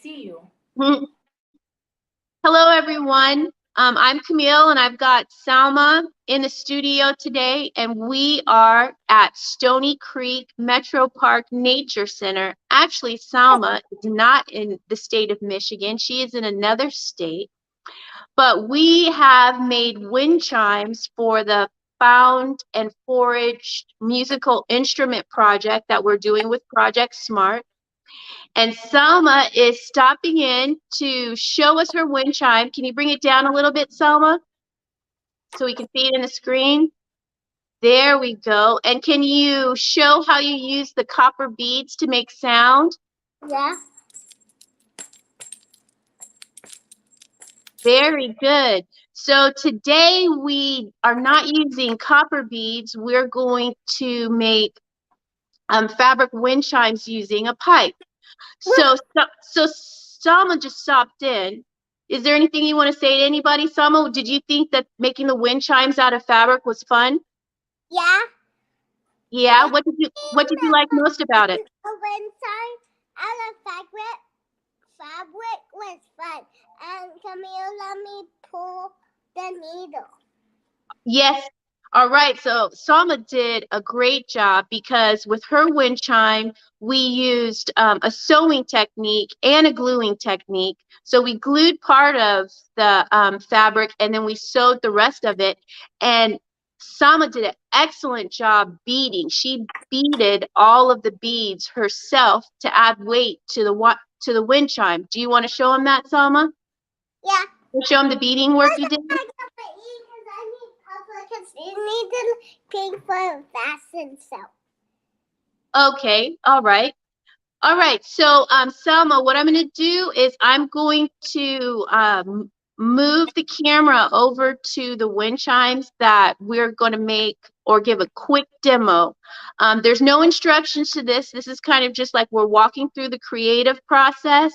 See you. Hello, everyone. I'm Camille, and I've got Salma in the studio today, and we are at Stony Creek Metro Park Nature Center. Actually, Salma is not in the state of Michigan. She is in another state, but we have made wind chimes for the Found and Foraged musical instrument project that we're doing with Project Smart. And Selma is stopping in to show us her wind chime. Can you bring it down a little bit, Selma? So we can see it in the screen. There we go. And can you show how you use the copper beads to make sound? Yeah. Very good. So today we are not using copper beads. We're going to make fabric wind chimes using a pipe. So Selma just stopped in. Is there anything you want to say to anybody, Selma? Did you think that making the wind chimes out of fabric was fun? Yeah. Yeah. What did you like most about it? A wind chime out of fabric was fun. And Camille let me pull the needle. Yes. All right. So Selma did a great job because with her wind chime, we used a sewing technique and a gluing technique. So we glued part of the fabric and then we sewed the rest of it. And Selma did an excellent job beading. She beaded all of the beads herself to add weight to the wind chime. Do you want to show them that, Selma? Yeah. Show them the beading work you did? Because you need to pay for fasten so. Okay, all right. All right, so Selma, what I'm going to do is I'm going to move the camera over to the wind chimes that we're going to make or give a quick demo. There's no instructions to this. This is kind of just like we're walking through the creative process.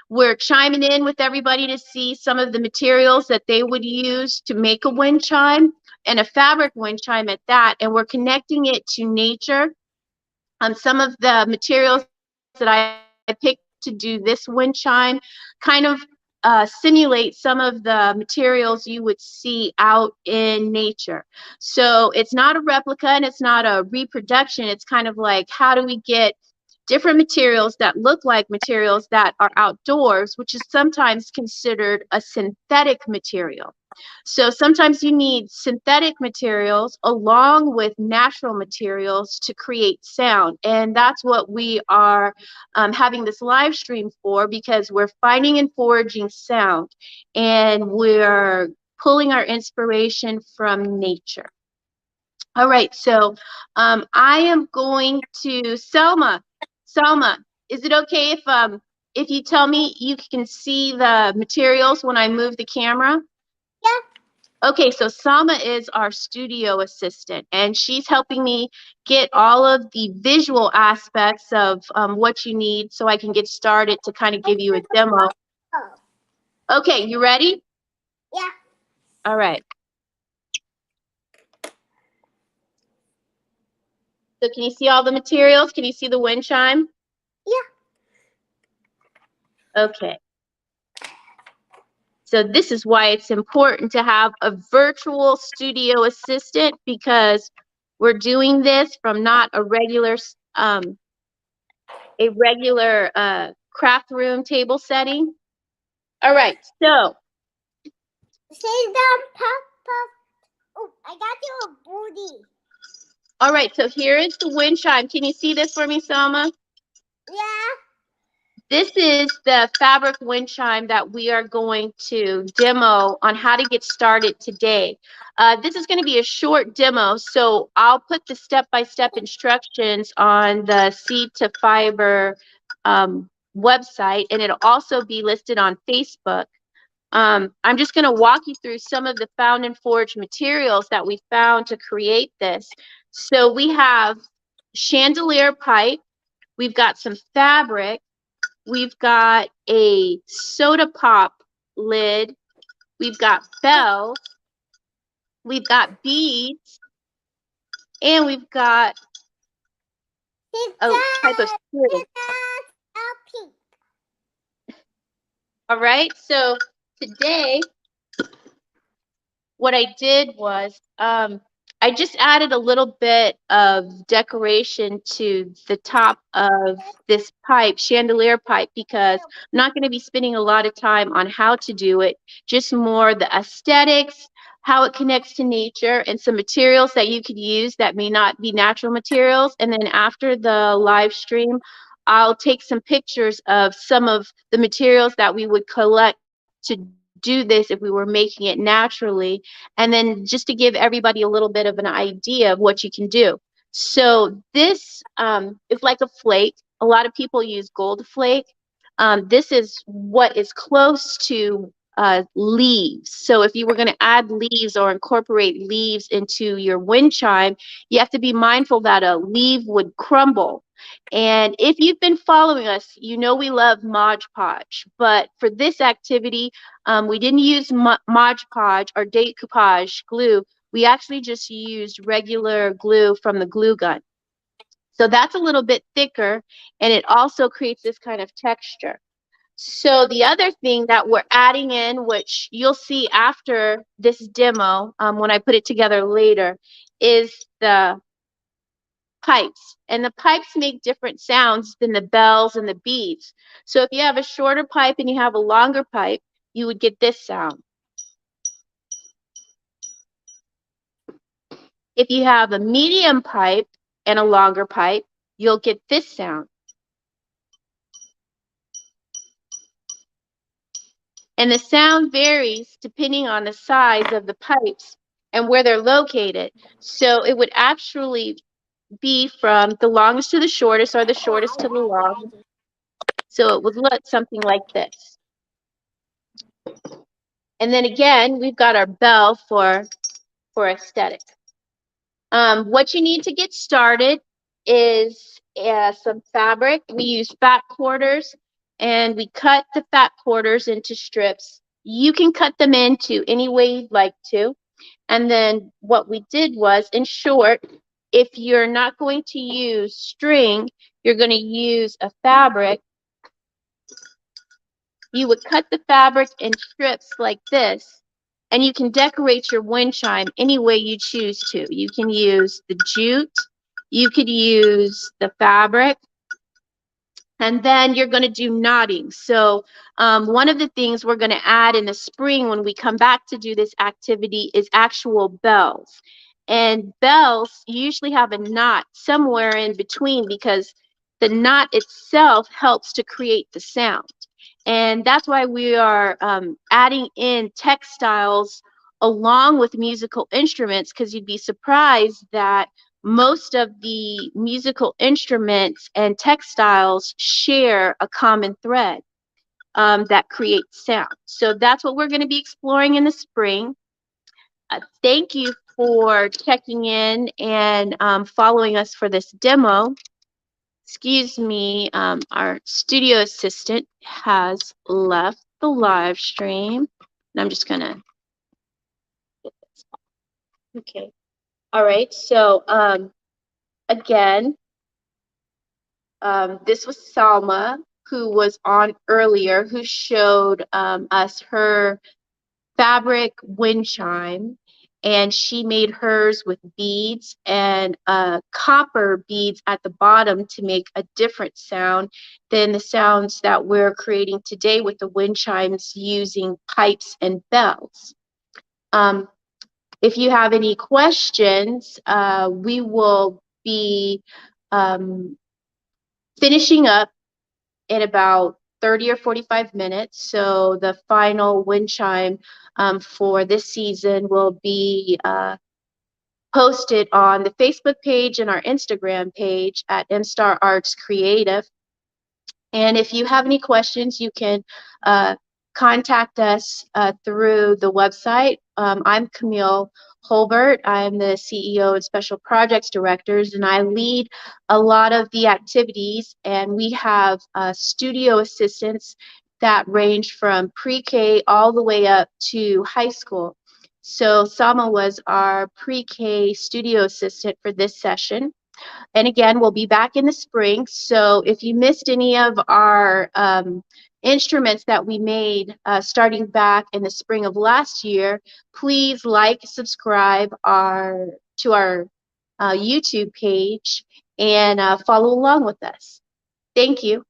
We're chiming in with everybody to see some of the materials that they would use to make a wind chime and a fabric wind chime at that, and we're connecting it to nature. Some of the materials that I picked to do this wind chime kind of simulate some of the materials you would see out in nature. So it's not a replica and it's not a reproduction. It's kind of like, how do we get different materials that look like materials that are outdoors, which is sometimes considered a synthetic material. So sometimes you need synthetic materials along with natural materials to create sound. And that's what we are having this live stream for, because we're finding and foraging sound and we're pulling our inspiration from nature. All right, so I am going to Selma. Selma, is it okay if you tell me you can see the materials when I move the camera? Yeah. Okay, so Selma is our studio assistant, and she's helping me get all of the visual aspects of what you need so I can get started to kind of give you a demo. Okay, you ready? Yeah. All right. So can you see all the materials? Can you see the wind chime? Yeah. Okay. So this is why it's important to have a virtual studio assistant, because we're doing this from not a regular craft room table setting. All right, so. Say down, puff, puff. Oh, I got you a booty. All right, so here is the wind chime. Can you see this for me, Selma? Yeah. This is the fabric wind chime that we are going to demo on how to get started today. This is going to be a short demo, so I'll put the step-by-step instructions on the Seed to Fiber website, and it'll also be listed on Facebook. I'm just going to walk you through some of the found and foraged materials that we found to create this. So we have chandelier pipe, we've got some fabric, we've got a soda pop lid, we've got bells, we've got beads, and we've got a type of string. All right, so today what I did was I just added a little bit of decoration to the top of this pipe, chandelier pipe, because I'm not going to be spending a lot of time on how to do it, just more the aesthetics, how it connects to nature, and some materials that you could use that may not be natural materials. And then after the live stream, I'll take some pictures of some of the materials that we would collect to do this if we were making it naturally, and then just to give everybody a little bit of an idea of what you can do. So this is like a flake. A lot of people use gold flake. This is what is close to leaves. So if you were going to add leaves or incorporate leaves into your wind chime, you have to be mindful that a leaf would crumble. And if you've been following us, you know we love Mod Podge. But for this activity, we didn't use Mod Podge or decoupage glue. We actually just used regular glue from the glue gun. So that's a little bit thicker, and it also creates this kind of texture. So the other thing that we're adding in, which you'll see after this demo, when I put it together later, is the pipes. And the pipes make different sounds than the bells and the beads. So if you have a shorter pipe and you have a longer pipe, you would get this sound. If you have a medium pipe and a longer pipe, you'll get this sound. And the sound varies depending on the size of the pipes and where they're located. So it would actually be from the longest to the shortest or the shortest to the longest. So it would look something like this. And then again, we've got our bell for aesthetic. What you need to get started is some fabric. We use fat quarters, and we cut the fat quarters into strips. You can cut them into any way you'd like to. And then what we did was, in short, if you're not going to use string, you're going to use a fabric. You would cut the fabric in strips like this, and you can decorate your wind chime any way you choose to. You can use the jute, you could use the fabric, and then you're going to do knotting. So one of the things we're going to add in the spring when we come back to do this activity is actual bells. And bells usually have a knot somewhere in between because the knot itself helps to create the sound. And that's why we are adding in textiles along with musical instruments, because you'd be surprised that most of the musical instruments and textiles share a common thread that creates sound. So that's what we're going to be exploring in the spring. Thank you for checking in and following us for this demo. Excuse me, our studio assistant has left the live stream. And I'm just going to get this. Okay. All right. So again, this was Salma, who was on earlier, who showed us her fabric wind chime, and she made hers with beads and copper beads at the bottom to make a different sound than the sounds that we're creating today with the wind chimes using pipes and bells. If you have any questions, we will be finishing up in about 30 or 45 minutes. So the final wind chime for this season will be posted on the Facebook page and our Instagram page at Mstar Arts Creative. And if you have any questions, you can contact us through the website. I'm Camille Holbert. I'm the CEO and Special Projects Directors, and I lead a lot of the activities. And we have studio assistants that range from pre-K all the way up to high school. So Sama was our pre-K studio assistant for this session. And again, we'll be back in the spring. So if you missed any of our instruments that we made starting back in the spring of last year, please like, subscribe to our YouTube page and follow along with us. Thank you.